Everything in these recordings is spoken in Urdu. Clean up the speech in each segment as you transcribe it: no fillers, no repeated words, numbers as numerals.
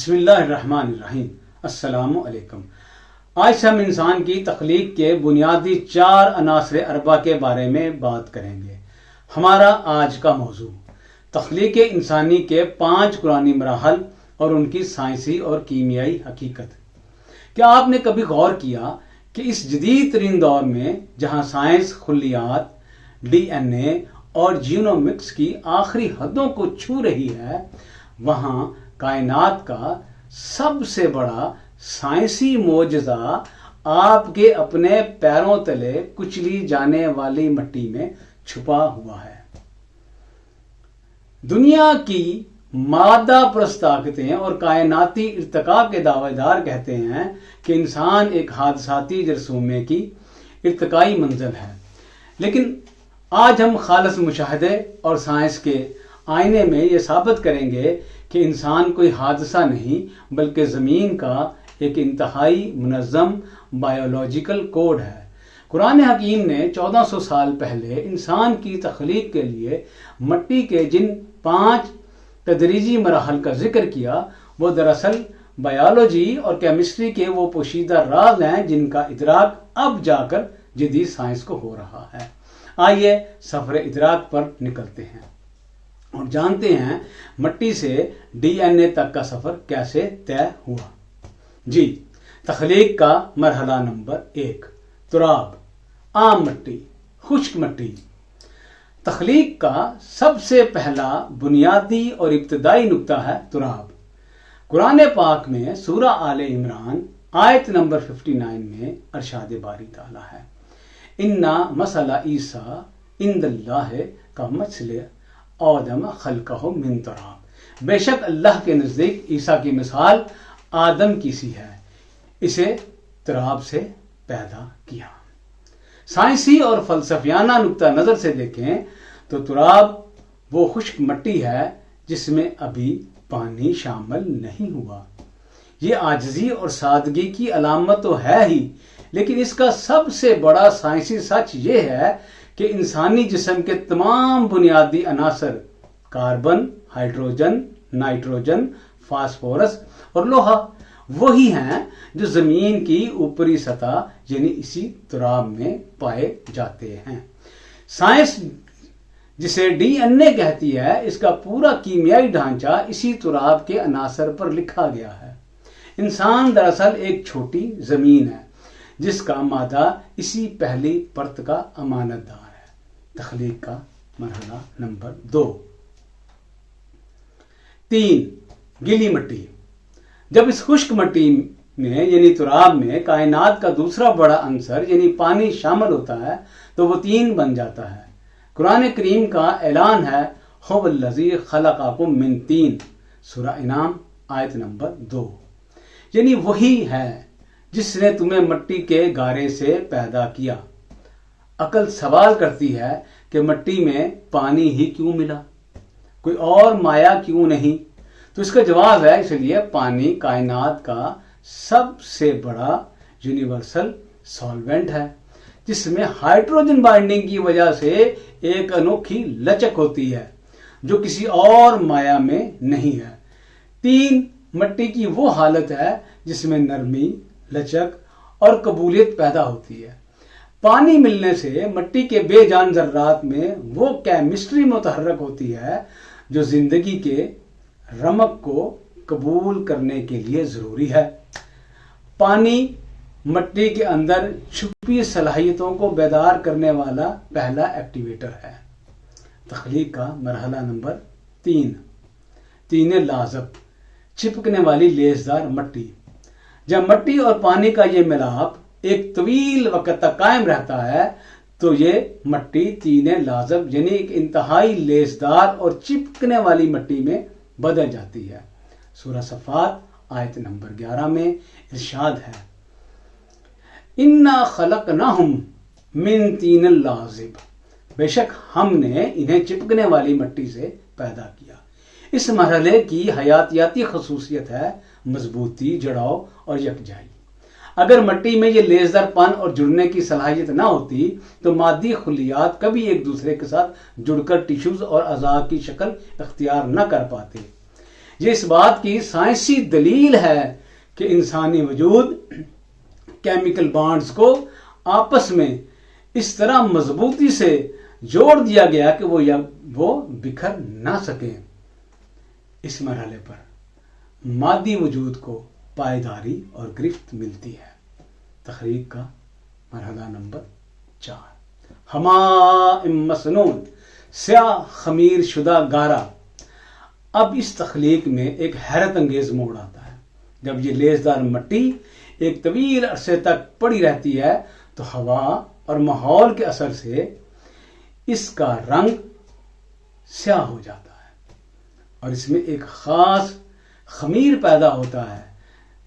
بسم اللہ الرحمن الرحیم۔ السلام علیکم۔ آج ہم انسان کی تخلیق کے بنیادی 4 عناصر اربع کے بارے میں بات کریں گے۔ ہمارا آج کا موضوع تخلیق انسانی کے 5 قرآنی مراحل اور ان کی سائنسی اور کیمیائی حقیقت۔ کیا آپ نے کبھی غور کیا کہ اس جدید ترین دور میں جہاں سائنس خلیات، ڈی این اے اور جینومکس کی آخری حدوں کو چھو رہی ہے، وہاں کائنات کا سب سے بڑا سائنسی معجزہ آپ کے اپنے پیروں تلے کچلی جانے والی مٹی میں چھپا ہوا ہے۔ دنیا کی مادہ پرست طاقتیں اور کائناتی ارتقاء کے دعوے دار کہتے ہیں کہ انسان ایک حادثاتی جرثومے کی ارتقائی منزل ہے، لیکن آج ہم خالص مشاہدے اور سائنس کے آئینے میں یہ ثابت کریں گے کہ انسان کوئی حادثہ نہیں بلکہ زمین کا ایک انتہائی منظم بایولوجیکل کوڈ ہے۔ قرآن حکیم نے 1400 سال پہلے انسان کی تخلیق کے لیے مٹی کے جن 5 تدریجی مراحل کا ذکر کیا، وہ دراصل بایولوجی اور کیمسٹری کے وہ پوشیدہ راز ہیں جن کا ادراک اب جا کر جدید سائنس کو ہو رہا ہے۔ آئیے سفر ادراک پر نکلتے ہیں اور جانتے ہیں مٹی سے ڈی این اے تک کا سفر کیسے طے ہوا۔ جی، تخلیق کا مرحلہ نمبر 1، تراب، عام مٹی، خشک مٹی۔ تخلیق کا سب سے پہلا بنیادی اور ابتدائی نقطہ ہے تراب۔ قرآن پاک میں سورہ آل عمران آیت نمبر 59 میں ارشاد باری تعالیٰ ہے، اِنَّ مَثَلَ عِیسیٰ عِندَ اللہِ کَمَثَلِ آدم خلقہ من تراب۔ بے شک اللہ کے نزدیک عیسیٰ کی مثال آدم کی سی ہے، اسے تراب سے پیدا کیا۔ سائنسی اور فلسفیانہ نقطہ نظر سے دیکھیں تو تراب وہ خشک مٹی ہے جس میں ابھی پانی شامل نہیں ہوا۔ یہ عاجزی اور سادگی کی علامت تو ہے ہی، لیکن اس کا سب سے بڑا سائنسی سچ یہ ہے کہ انسانی جسم کے تمام بنیادی عناصر کاربن، ہائیڈروجن، نائٹروجن، فاسفورس اور لوہا وہی ہیں جو زمین کی اوپری سطح یعنی اسی تراب میں پائے جاتے ہیں۔ سائنس جسے ڈی این اے کہتی ہے، اس کا پورا کیمیائی ڈھانچہ اسی تراب کے عناصر پر لکھا گیا ہے۔ انسان دراصل ایک چھوٹی زمین ہے جس کا مادہ اسی پہلی پرت کا امانت دار ہے۔ تخلیق کا مرحلہ نمبر 2، 3، گیلی مٹی۔ جب اس خشک مٹی میں یعنی تراب میں کائنات کا دوسرا بڑا عنصر یعنی پانی شامل ہوتا ہے تو وہ 3 بن جاتا ہے۔ قرآن کریم کا اعلان ہے، هو الذی خلقکم من طین، سورہ انعام آیت نمبر 2، یعنی وہی ہے جس نے تمہیں مٹی کے گارے سے پیدا کیا۔ عقل سوال کرتی ہے کہ مٹی میں پانی ہی کیوں ملا، کوئی اور مایہ کیوں نہیں؟ تو اس کا جواب ہے، اس لیے پانی کائنات کا سب سے بڑا یونیورسل سالوینٹ ہے جس میں ہائیڈروجن بائنڈنگ کی وجہ سے ایک انوکھی لچک ہوتی ہے جو کسی اور مایہ میں نہیں ہے۔ 3، مٹی کی وہ حالت ہے جس میں نرمی، لچک اور قبولیت پیدا ہوتی ہے۔ پانی ملنے سے مٹی کے بے جان ذرات میں وہ کیمسٹری متحرک ہوتی ہے جو زندگی کے رمق کو قبول کرنے کے لیے ضروری ہے۔ پانی مٹی کے اندر چھپی صلاحیتوں کو بیدار کرنے والا پہلا ایکٹیویٹر ہے۔ تخلیق کا مرحلہ نمبر 3، طین لازب، چپکنے والی لیسدار مٹی۔ جب مٹی اور پانی کا یہ ملاپ ایک طویل وقت تک قائم رہتا ہے تو یہ مٹی طین لازب یعنی ایک انتہائی لیسدار اور چپکنے والی مٹی میں بدل جاتی ہے۔ سورہ صفات آیت نمبر 11 میں ارشاد ہے، اِنَّا خَلَقْنَاهُمْ مِن طِینٍ لَازِبٍ، بے شک ہم نے انہیں چپکنے والی مٹی سے پیدا کیا۔ اس مرحلے کی حیاتیاتی خصوصیت ہے مضبوطی، جڑاؤ اور یکجائی۔ اگر مٹی میں یہ لیزدار پن اور جڑنے کی صلاحیت نہ ہوتی تو مادی خلیات کبھی ایک دوسرے کے ساتھ جڑ کر ٹیشوز اور اعضاء کی شکل اختیار نہ کر پاتے۔ یہ اس بات کی سائنسی دلیل ہے کہ انسانی وجود کیمیکل بانڈز کو آپس میں اس طرح مضبوطی سے جوڑ دیا گیا کہ وہ بکھر نہ سکیں۔ اس مرحلے پر مادی وجود کو پائیداری اور گرفت ملتی ہے۔ تخریج کا مرحلہ نمبر 4، حمائم مسنون، سیاہ خمیر شدہ گارا۔ اب اس تخلیق میں ایک حیرت انگیز موڑ آتا ہے۔ جب یہ لیسدار مٹی ایک طویل عرصے تک پڑی رہتی ہے تو ہوا اور ماحول کے اثر سے اس کا رنگ سیاہ ہو جاتا ہے اور اس میں ایک خاص خمیر پیدا ہوتا ہے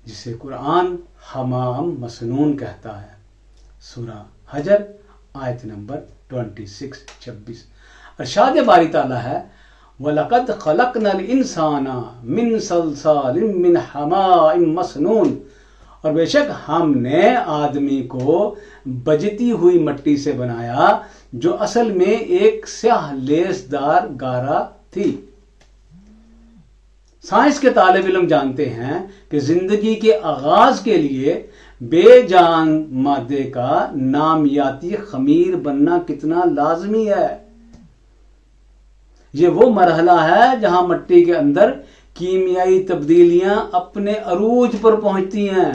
جسے قرآن حمام مسنون کہتا ہے۔ سورہ حجر آیت نمبر 26 ارشاد باری تعالیٰ ہے وَلَقَدْ خَلَقْنَا الْإِنسَانَ مِنْ صَلْصَالٍ مِّنْ حَمَائٍ مَّسْنُونٍ، اور بے شک ہم نے آدمی کو بجتی ہوئی مٹی سے بنایا جو اصل میں ایک سیاہ لیسدار گارا تھی۔ سائنس کے طالب علم جانتے ہیں کہ زندگی کے آغاز کے لیے بے جان مادے کا نامیاتی خمیر بننا کتنا لازمی ہے۔ یہ وہ مرحلہ ہے جہاں مٹی کے اندر کیمیائی تبدیلیاں اپنے عروج پر پہنچتی ہیں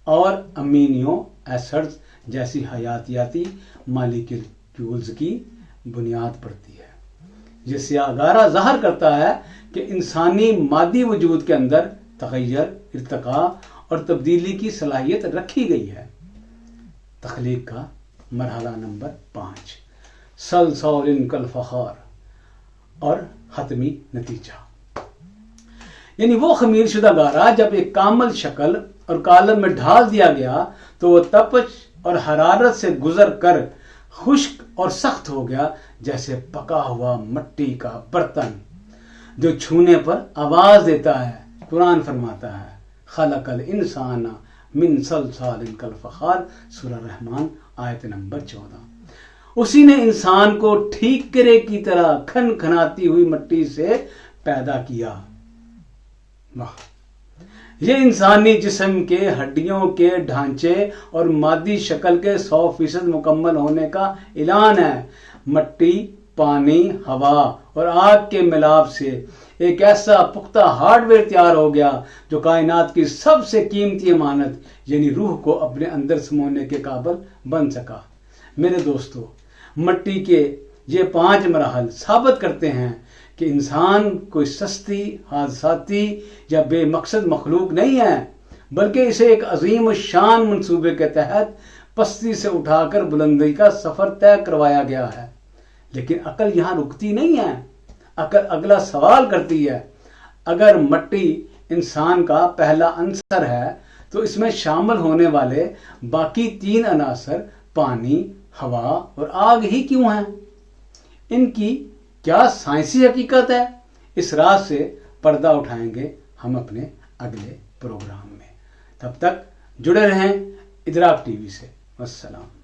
اور امینو ایسڈز جیسی حیاتیاتی مالیکیولز کی بنیاد پڑتی ہے۔ یہ سیاہ گارا ظاہر کرتا ہے کہ انسانی مادی وجود کے اندر تغیر، ارتقاء اور تبدیلی کی صلاحیت رکھی گئی ہے۔ تخلیق کا مرحلہ نمبر 5، صلصال کالفخار اور حتمی نتیجہ، یعنی وہ خمیر شدہ گارا جب ایک کامل شکل اور کالم میں ڈھال دیا گیا تو وہ تپش اور حرارت سے گزر کر خشک اور سخت ہو گیا، جیسے پکا ہوا مٹی کا برتن جو چھونے پر آواز دیتا ہے۔ قرآن فرماتا ہے خلق الانسان من صلصال کالفخار، سورہ رحمان آیت نمبر 14۔ اسی نے انسان کو ٹھیکرے کی طرح کھن کھناتی ہوئی مٹی سے پیدا کیا۔ یہ انسانی جسم کے ہڈیوں کے ڈھانچے اور مادی شکل کے 100% مکمل ہونے کا اعلان ہے۔ مٹی، پانی، ہوا اور آگ کے ملاپ سے ایک ایسا پختہ ہارڈ ویئر تیار ہو گیا جو کائنات کی سب سے قیمتی امانت یعنی روح کو اپنے اندر سمونے کے قابل بن سکا۔ میرے دوستو، مٹی کے یہ 5 مراحل ثابت کرتے ہیں کہ انسان کوئی سستی، حادثاتی یا بے مقصد مخلوق نہیں ہے، بلکہ اسے ایک عظیم الشان منصوبے کے تحت پستی سے اٹھا کر بلندی کا سفر طے کروایا گیا ہے۔ لیکن عقل یہاں رکتی نہیں ہے۔ عقل اگلا سوال کرتی ہے، اگر مٹی انسان کا پہلا عنصر ہے تو اس میں شامل ہونے والے باقی 3 عناصر پانی، ہوا اور آگ ہی کیوں ہیں؟ ان کی کیا سائنسی حقیقت ہے؟ اس راز سے پردہ اٹھائیں گے ہم اپنے اگلے پروگرام میں۔ تب تک جڑے رہیں ادراک ٹی وی سے۔ والسلام۔